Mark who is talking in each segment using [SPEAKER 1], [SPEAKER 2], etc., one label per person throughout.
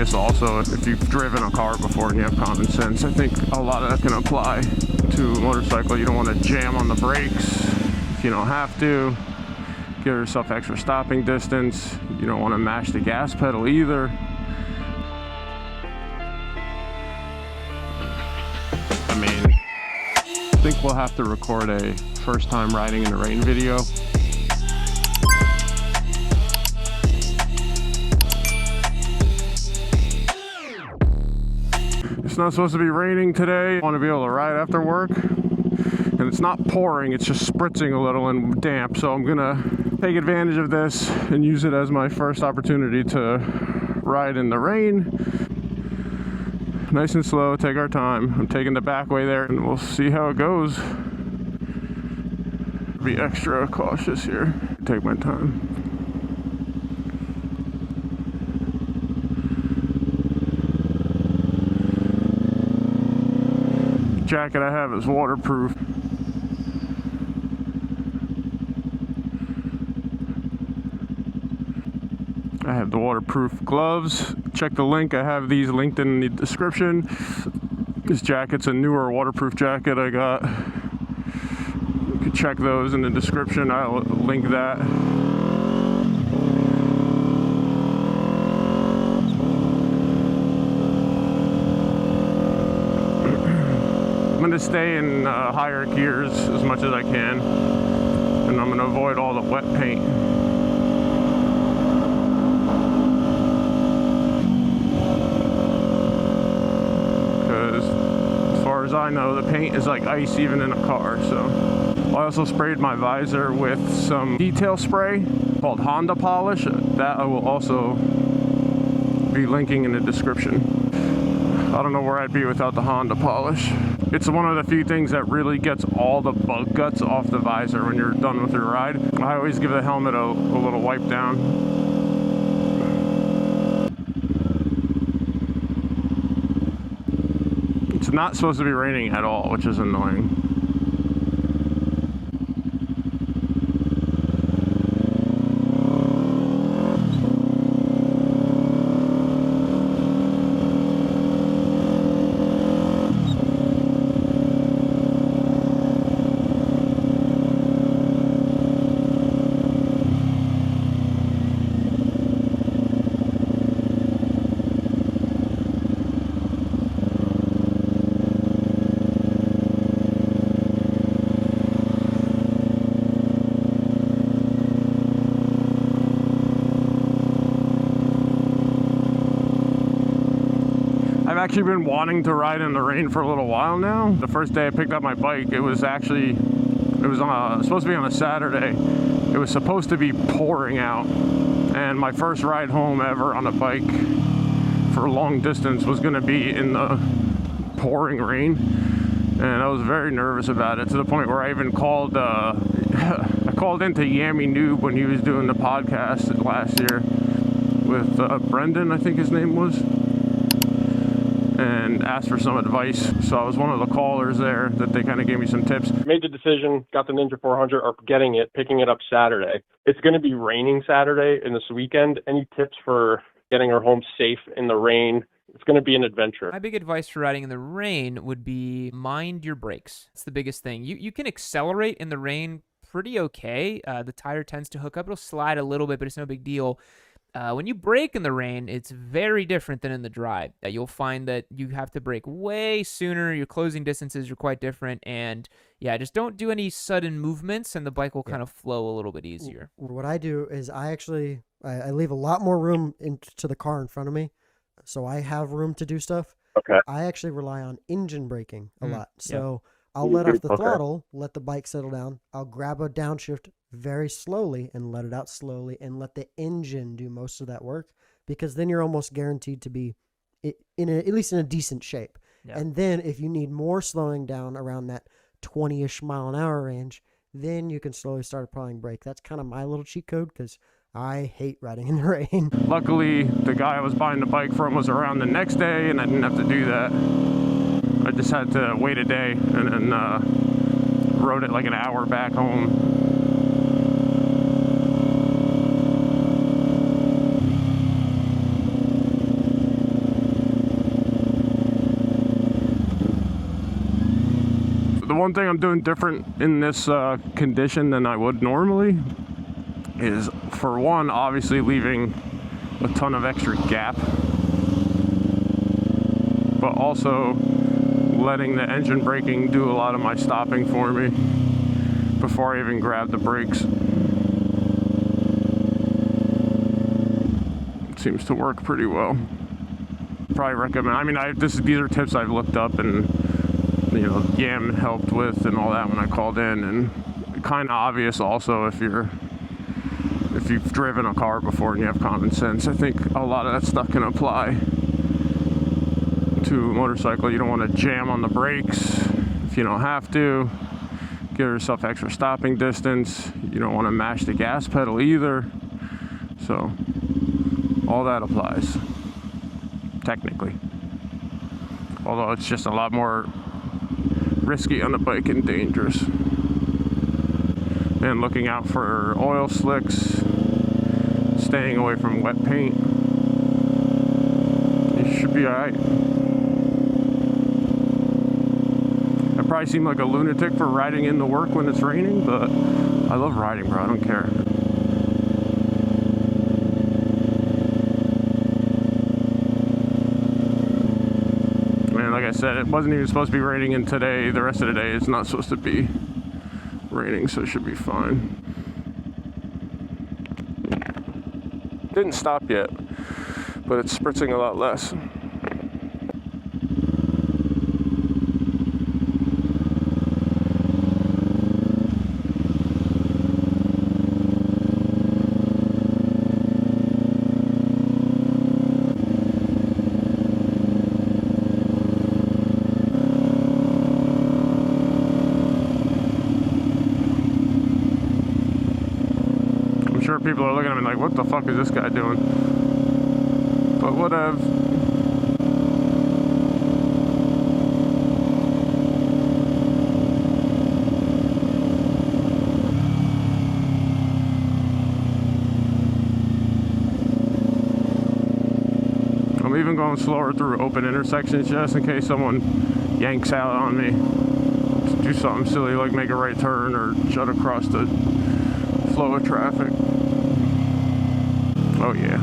[SPEAKER 1] guess also if you've driven a car before and you have common sense, I think a lot of that can apply to a motorcycle. You don't want to jam on the brakes if you don't have to. Give yourself extra stopping distance. You don't want to mash the gas pedal either. I mean, I think we'll have to record a first time riding in the rain video. It's not supposed to be raining today. I want to be able to ride after work. And it's not pouring, it's just spritzing a little and damp. So I'm gonna take advantage of this and use it as my first opportunity to ride in the rain. Nice and slow, take our time. I'm taking the back way there and we'll see how it goes. Be extra cautious here. Take my time. The jacket I have is waterproof. I have the waterproof gloves. Check the link. I have these linked in the description. This jacket's a newer waterproof jacket I got. You can check those in the description. I'll link that. I'm going to stay in higher gears as much as I can. And I'm going to avoid all the wet paint. As I know, the paint is like ice even in a car. So I also sprayed my visor with some detail spray called Honda polish that I will also be linking in the description. I don't know where I'd be without the Honda polish. It's one of the few things that really gets all the bug guts off the visor when you're done with your ride. I always give the helmet a little wipe down. It's not supposed to be raining at all, which is annoying. I've actually been wanting to ride in the rain for a little while now. The first day I picked up my bike, it was supposed to be on a Saturday. It was supposed to be pouring out. And my first ride home ever on a bike for a long distance was gonna be in the pouring rain. And I was very nervous about it, to the point where I even called, I called into Yammie Noob when he was doing the podcast last year with Brendan, I think his name was, and asked for some advice. So I was one of the callers there that they kind of gave me some tips.
[SPEAKER 2] Made the decision, got the Ninja 400, or picking it up Saturday. It's going to be raining Saturday and this weekend. Any tips for getting her home safe in the rain? It's going to be an adventure.
[SPEAKER 3] My big advice for riding in the rain would be mind your brakes. That's the biggest thing. You can accelerate in the rain pretty okay. The tire tends to hook up. It'll slide a little bit, but it's no big deal. When you brake in the rain, it's very different than in the dry. You'll find that you have to brake way sooner. Your closing distances are quite different. And yeah, just don't do any sudden movements and the bike will kind of flow a little bit easier.
[SPEAKER 4] What I do is I leave a lot more room into the car in front of me. So I have room to do stuff.
[SPEAKER 2] Okay.
[SPEAKER 4] I actually rely on engine braking a lot. So I'll let off the throttle, let the bike settle down. I'll grab a downshift very slowly and let it out slowly and let the engine do most of that work, because then you're almost guaranteed to be at least in a decent shape. Yeah. And then if you need more slowing down around that 20-ish mile an hour range, then you can slowly start applying brake. That's kind of my little cheat code, because I hate riding in the rain.
[SPEAKER 1] Luckily, the guy I was buying the bike from was around the next day, and I didn't have to do that. I just had to wait a day and then rode it like an hour back home. one thing I'm doing different in this condition than I would normally is, for one, obviously leaving a ton of extra gap, but also letting the engine braking do a lot of my stopping for me before I even grab the brakes. It seems to work pretty well. Probably recommend, I mean, these are tips I've looked up and, you know, Yam helped with and all that when I called in, and kind of obvious also if you've driven a car before and you have common sense. I think a lot of that stuff can apply to a motorcycle. You don't want to jam on the brakes if you don't have to. Give yourself extra stopping distance. You don't want to mash the gas pedal either. So all that applies, technically. Although it's just a lot more risky on the bike and dangerous. And looking out for oil slicks, staying away from wet paint. You should be alright. I probably seem like a lunatic for riding into work when it's raining, but I love riding, bro. I don't care. Man, like I said, it wasn't even supposed to be raining in today. The rest of the day it's not supposed to be raining, so it should be fine. Didn't stop yet, but it's spritzing a lot less. People are looking at me like, what the fuck is this guy doing? But whatever. I'm even going slower through open intersections just in case someone yanks out on me. Just do something silly like make a right turn or jut across the flow of traffic. Oh yeah.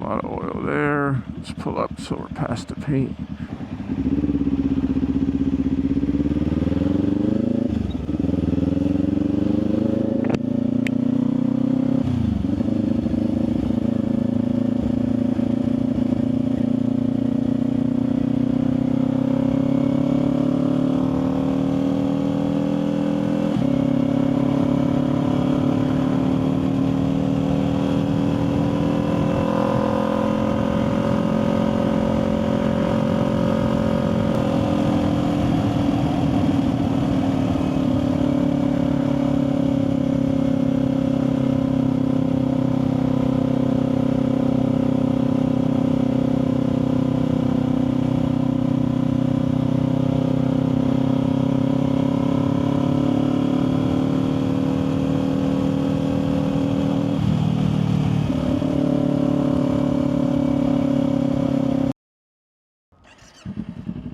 [SPEAKER 1] A lot of oil there. Let's pull up so we're past the paint.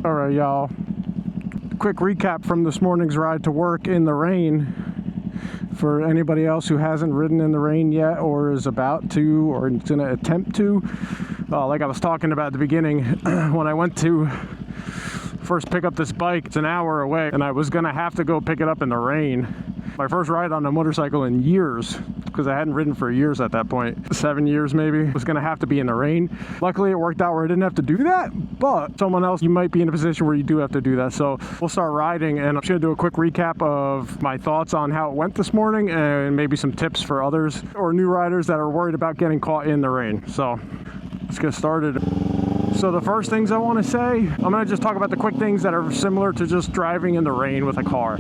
[SPEAKER 1] All right, y'all. Quick recap from this morning's ride to work in the rain. For anybody else who hasn't ridden in the rain yet or is about to or is going to attempt to, like I was talking about at the beginning, when I went to first pick up this bike, it's an hour away, and I was going to have to go pick it up in the rain. My first ride on a motorcycle in years, because I hadn't ridden for years at that point, 7 years maybe, was going to have to be in the rain. Luckily it worked out where I didn't have to do that, but someone else, you might be in a position where you do have to do that. So we'll start riding, and I'm just going to do a quick recap of my thoughts on how it went this morning and maybe some tips for others or new riders that are worried about getting caught in the rain. So let's get started. So the first things I want to say, I'm going to just talk about the quick things that are similar to just driving in the rain with a car.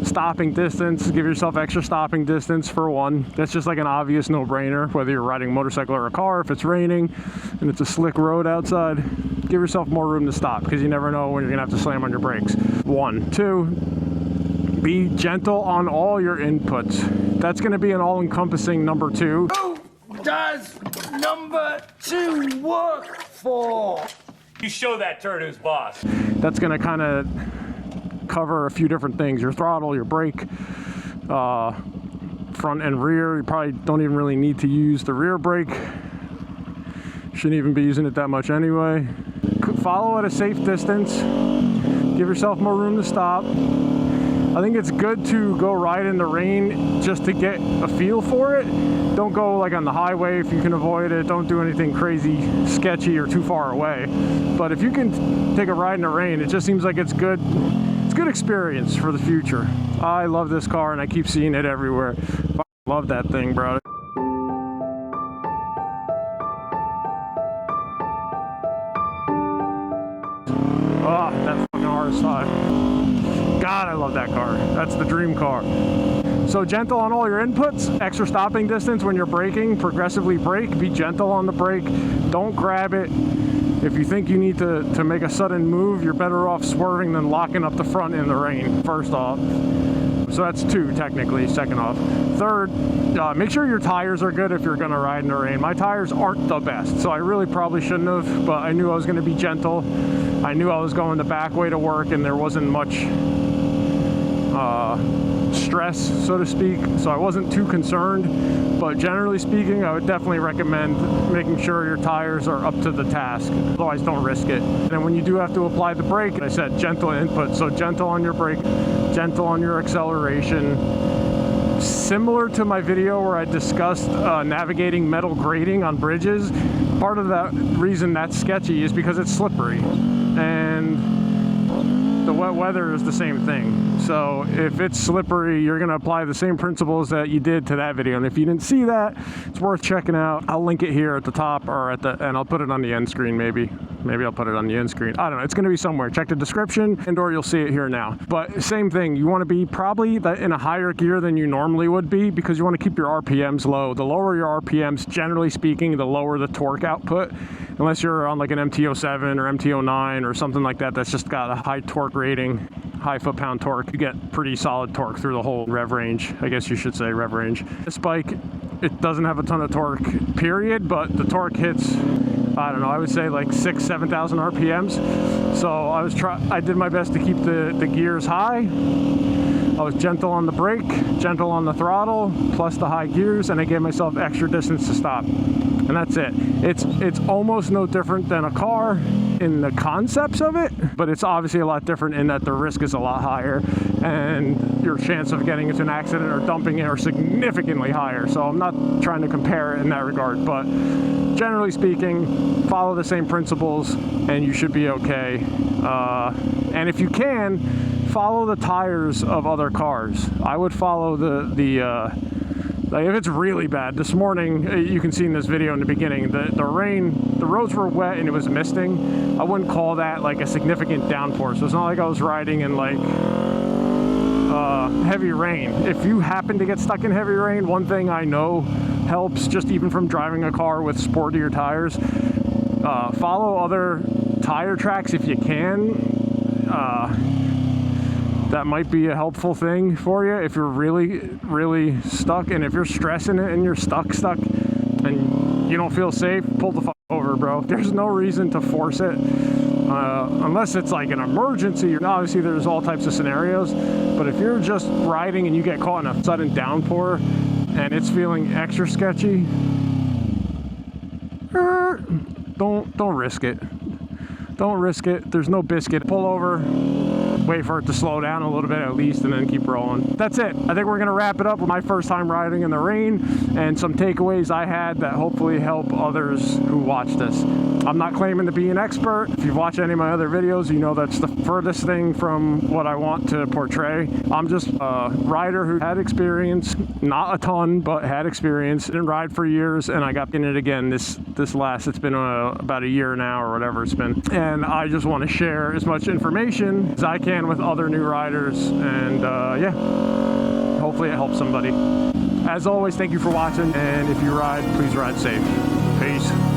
[SPEAKER 1] Stopping distance, give yourself extra stopping distance for one. That's just like an obvious no-brainer, whether you're riding a motorcycle or a car. If it's raining and it's a slick road outside, give yourself more room to stop, because you never know when you're gonna have to slam on your brakes. 1, 2, Be gentle on all your inputs. That's going to be an all-encompassing number 2.
[SPEAKER 5] Who does number 2 work for? You show that turd who's boss.
[SPEAKER 1] That's going to kind of cover a few different things. Your throttle, your brake, front and rear. You probably don't even really need to use the rear brake. Shouldn't even be using it that much anyway. Follow at a safe distance. Give yourself more room to stop. I think it's good to go ride in the rain just to get a feel for it. Don't go like on the highway if you can avoid it. Don't do anything crazy, sketchy, or too far away. But if you can take a ride in the rain, it just seems like it's good. It's good experience for the future. I love this car and I keep seeing it everywhere. I love that thing, bro. Oh, that fucking RS5. God, I love that car. That's the dream car. So gentle on all your inputs. Extra stopping distance when you're braking. Progressively brake. Be gentle on the brake. Don't grab it. If you think you need to make a sudden move, you're better off swerving than locking up the front in the rain, first off. So that's 2, technically, second off. Third, make sure your tires are good if you're going to ride in the rain. My tires aren't the best, so I really probably shouldn't have, but I knew I was going to be gentle. I knew I was going the back way to work, and there wasn't much stress, so to speak, so I wasn't too concerned. But generally speaking, I would definitely recommend making sure your tires are up to the task. Otherwise, don't risk it. And when you do have to apply the brake, I said gentle input, so gentle on your brake, gentle on your acceleration. Similar to my video where I discussed navigating metal grating on bridges, part of that reason that's sketchy is because it's slippery. And the wet weather is the same thing. So if it's slippery, you're going to apply the same principles that you did to that video. And if you didn't see that, it's worth checking out. I'll link it here at the top or and I'll put it on the end screen maybe. Maybe I'll put it on the end screen. I don't know. It's going to be somewhere. Check the description or you'll see it here now. But same thing. You want to be probably in a higher gear than you normally would be because you want to keep your RPMs low. The lower your RPMs, generally speaking, the lower the torque output. Unless you're on like an MT-07 or MT-09 or something like that that's just got a high torque rating, high foot-pound torque, you get pretty solid torque through the whole rev range. I guess you should say rev range. This bike, it doesn't have a ton of torque, period, but the torque hits, I don't know, I would say like 6,000 to 7,000 RPMs. So I did my best to keep the gears high. I was gentle on the brake, gentle on the throttle, plus the high gears, and I gave myself extra distance to stop. And that's it. It's almost no different than a car in the concepts of it, but it's obviously a lot different in that the risk is a lot higher and your chance of getting into an accident or dumping it are significantly higher. So I'm not trying to compare it in that regard, but generally speaking, follow the same principles and you should be okay. And if you can, follow the tires of other cars. I would follow like if it's really bad. This morning, you can see in this video in the beginning, the rain, the roads were wet and it was misting. I wouldn't call that like a significant downpour. So it's not like I was riding in like heavy rain. If you happen to get stuck in heavy rain, one thing I know helps, just even from driving a car with sportier tires, follow other tire tracks if you can. That might be a helpful thing for you if you're really, really stuck. And if you're stressing it and you're stuck and you don't feel safe, pull the fuck over, bro. There's no reason to force it unless it's like an emergency. Obviously, there's all types of scenarios. But if you're just riding and you get caught in a sudden downpour and it's feeling extra sketchy, don't risk it. Don't risk it. There's no biscuit. Pull over. Wait for it to slow down a little bit at least and then keep rolling. That's it. I think we're going to wrap it up with my first time riding in the rain and some takeaways I had that hopefully help others who watch this. I'm not claiming to be an expert. If you've watched any of my other videos, you know that's the furthest thing from what I want to portray. I'm just a rider who had experience, not a ton, but had experience. Didn't ride for years and I got in it again it's been about a year now or whatever it's been. And I just want to share as much information as I can with other new riders, and yeah, hopefully it helps somebody. As always, thank you for watching, and if you ride, please ride safe. Peace.